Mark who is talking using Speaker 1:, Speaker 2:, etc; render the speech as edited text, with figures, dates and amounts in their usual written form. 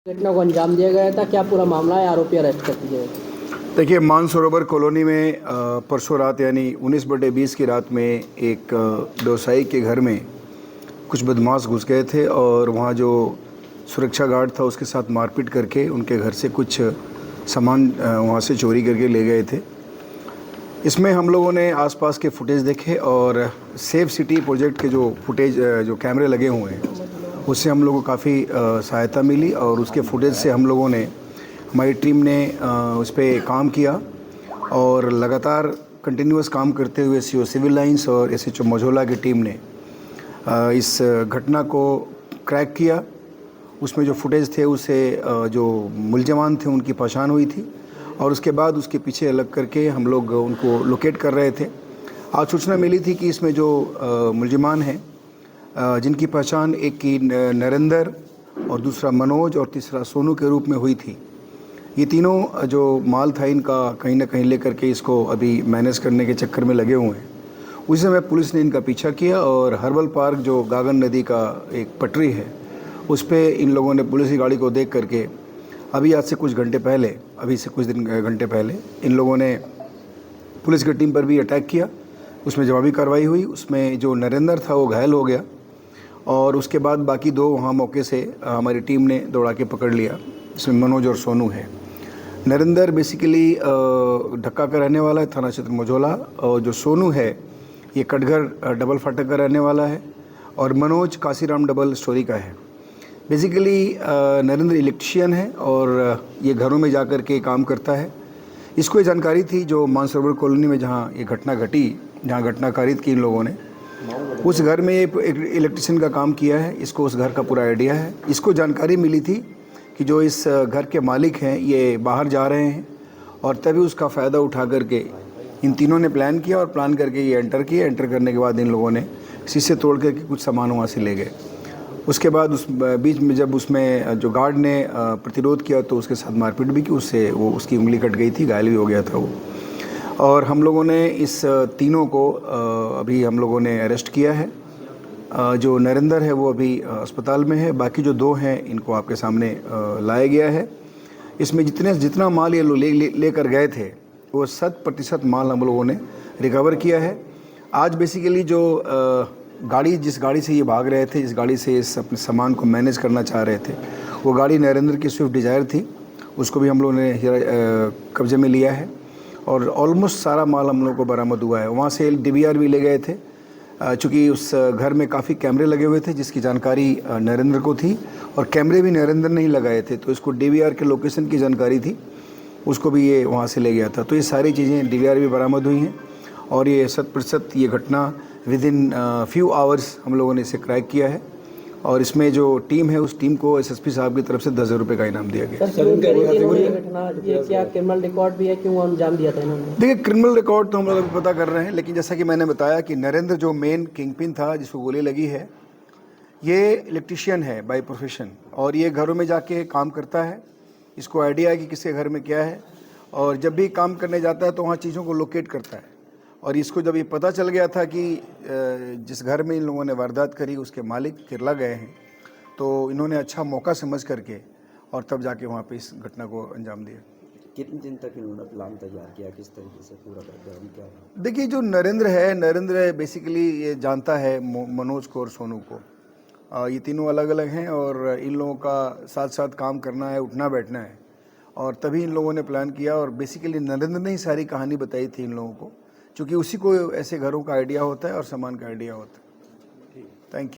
Speaker 1: घटना को अंजाम दिया गया था, क्या पूरा मामला है, आरोपी अरेस्ट कर दिए गए?
Speaker 2: देखिए, मानसरोवर कॉलोनी में परसों रात यानी 19/20 की रात में एक व्यवसायी के घर में कुछ बदमाश घुस गए थे और वहाँ जो सुरक्षा गार्ड था उसके साथ मारपीट करके उनके घर से कुछ सामान वहाँ से चोरी करके ले गए थे। इसमें हम लोगों ने आसपास के फुटेज देखे और सेफ सिटी प्रोजेक्ट के जो फुटेज जो कैमरे लगे हुए हैं उससे हम लोगों को काफ़ी सहायता मिली और उसके फुटेज से हम लोगों ने हमारी टीम ने उस पर काम किया और लगातार कंटिन्यूस काम करते हुए सीओ सिविल लाइंस और एसएचओ मझोला की टीम ने इस घटना को क्रैक किया। उसमें जो फुटेज थे उसे जो मुलजमान थे उनकी पहचान हुई थी और उसके बाद उसके पीछे अलग करके हम लोग उनको लोकेट कर रहे थे। आज सूचना मिली थी कि इसमें जो मुलजमान हैं जिनकी पहचान एक की नरेंद्र और दूसरा मनोज और तीसरा सोनू के रूप में हुई थी, ये तीनों जो माल था इनका कहीं ना कहीं लेकर के इसको अभी मैनेज करने के चक्कर में लगे हुए हैं। उसी समय पुलिस ने इनका पीछा किया और हर्बल पार्क जो गागन नदी का एक पटरी है उस पर इन लोगों ने पुलिस की गाड़ी को देख करके अभी आज से कुछ घंटे पहले घंटे पहले इन लोगों ने पुलिस की टीम पर भी अटैक किया। उसमें जवाबी कार्रवाई हुई। उसमें जो नरेंद्र था वो घायल हो गया और उसके बाद बाकी दो वहाँ मौके से हमारी टीम ने दौड़ा के पकड़ लिया। इसमें मनोज और सोनू है। नरेंद्र बेसिकली ढक्का का रहने वाला है, थाना क्षेत्र मझोला, और जो सोनू है ये कटघर डबल फाटक का रहने वाला है और मनोज काशीराम डबल स्टोरी का है। बेसिकली नरेंद्र इलेक्ट्रिशियन है और ये घरों में जाकर के काम करता है। इसको ये जानकारी थी जो मानसरोवर कॉलोनी में जहाँ ये घटना घटी, जहाँ घटना कारित की इन लोगों ने, उस घर में एक इलेक्ट्रिशियन का काम किया है। इसको उस घर का पूरा आइडिया है। इसको जानकारी मिली थी कि जो इस घर के मालिक हैं ये बाहर जा रहे हैं और तभी उसका फ़ायदा उठा करके इन तीनों ने प्लान किया और प्लान करके ये एंटर किए। एंटर करने के बाद इन लोगों ने शीशे तोड़ करके कुछ सामान वहाँ से ले गए। उसके बाद उस बीच में जब उसमें जो गार्ड ने प्रतिरोध किया तो उसके साथ मारपीट भी की, उससे वो उसकी उंगली कट गई थी, घायल भी हो गया था वो। और हम लोगों ने इस तीनों को अभी हम लोगों ने अरेस्ट किया है। जो नरेंद्र है वो अभी अस्पताल में है। बाकी जो दो हैं इनको आपके सामने लाया गया है। इसमें जितना माल ये लोग लेकर गए थे वो 100% माल हम लोगों ने रिकवर किया है। आज बेसिकली जो जिस गाड़ी से ये भाग रहे थे, इस गाड़ी से इस अपने सामान को मैनेज करना चाह रहे थे, वो गाड़ी नरेंद्र की स्विफ्ट डिज़ायर थी। उसको भी हम लोगों ने कब्जे में लिया है और ऑलमोस्ट सारा माल हम लोगों को बरामद हुआ है। वहाँ से DVR भी ले गए थे, चूँकि उस घर में काफ़ी कैमरे लगे हुए थे जिसकी जानकारी नरेंद्र को थी और कैमरे भी नरेंद्र ने ही लगाए थे, तो इसको DVR के लोकेशन की जानकारी थी, उसको भी ये वहाँ से ले गया था। तो ये सारी चीज़ें DVR भी बरामद हुई हैं और ये 100% ये घटना विदिन फ्यू आवर्स हम लोगों ने इसे क्रैक किया है और इसमें जो टीम है उस टीम को SSP साहब की तरफ से 10,000 रुपये का इनाम दिया गया।
Speaker 1: क्या क्रिमिनल रिकॉर्ड भी है, क्यों अंजाम दिया था इन्होंने?
Speaker 2: देखिए, क्रिमिनल रिकॉर्ड तो हम लोग पता कर रहे हैं, लेकिन जैसा कि मैंने बताया कि नरेंद्र जो मेन किंगपिन था जिसको गोली लगी है, ये इलेक्ट्रिशियन है बाय प्रोफेशन और ये घरों में जाके काम करता है। इसको आइडिया है कि किसके घर में क्या है और जब भी काम करने जाता है तो वहाँ चीज़ों को लोकेट करता है। और इसको जब ये पता चल गया था कि जिस घर में इन लोगों ने वारदात करी उसके मालिक केरला गए हैं, तो इन्होंने अच्छा मौका समझ करके और तब जाके वहाँ पे इस घटना को अंजाम दिया।
Speaker 3: कितने दिन तक इन्होंने प्लान तैयार किया, किस तरीके से पूरा प्रोग्राम क्या?
Speaker 2: देखिए, जो नरेंद्र बेसिकली ये जानता है मनोज को और सोनू को। ये तीनों अलग अलग हैं और इन लोगों का साथ साथ काम करना है, उठना बैठना है और तभी इन लोगों ने प्लान किया और बेसिकली नरेंद्र ने ही सारी कहानी बताई थी इन लोगों को, क्योंकि उसी को ऐसे घरों का आइडिया होता है और सामान का आइडिया होता है। Thank you.